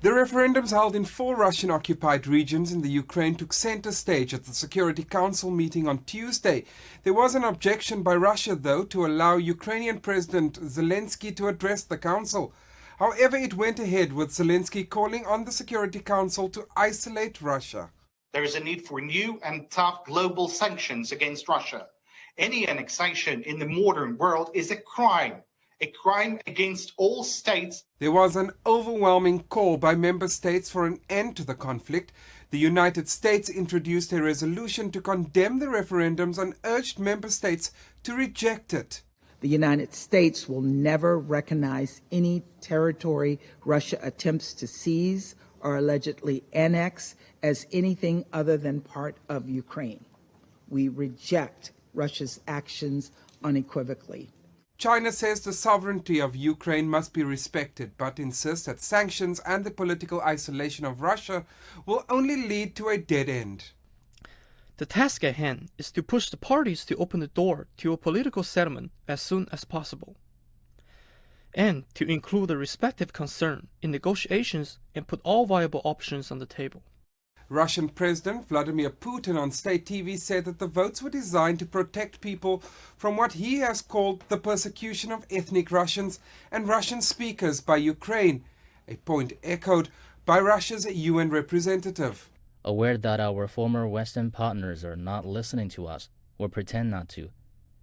The referendums held in 4 Russian-occupied regions in the Ukraine took center stage at the Security Council meeting on Tuesday. There was an objection by Russia, though, to allow Ukrainian President Zelensky to address the council. However, it went ahead with Zelensky calling on the Security Council to isolate Russia. There is a need for new and tough global sanctions against Russia. Any annexation in the modern world is a crime against all states. There was an overwhelming call by member states for an end to the conflict. The United States introduced a resolution to condemn the referendums and urged member states to reject it. The United States will never recognize any territory Russia attempts to seize or allegedly annex as anything other than part of Ukraine. We reject Russia's actions unequivocally. China says the sovereignty of Ukraine must be respected, but insists that sanctions and the political isolation of Russia will only lead to a dead end. The task at hand is to push the parties to open the door to a political settlement as soon as possible, and to include the respective concern in negotiations and put all viable options on the table. Russian President Vladimir Putin on state TV said that the votes were designed to protect people from what he has called the persecution of ethnic Russians and Russian speakers by Ukraine, a point echoed by Russia's UN representative. Aware that our former Western partners are not listening to us or pretend not to.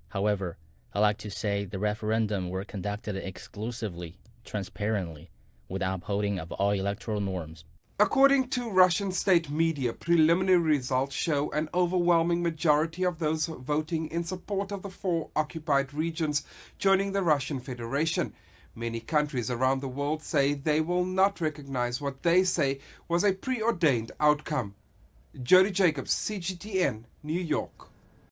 However, I like to say the referendum were conducted exclusively, transparently, with upholding of all electoral norms. According to Russian state media, preliminary results show an overwhelming majority of those voting in support of the 4 occupied regions joining the Russian Federation. Many countries around the world say they will not recognize what they say was a preordained outcome. Jody Jacobs, CGTN, New York.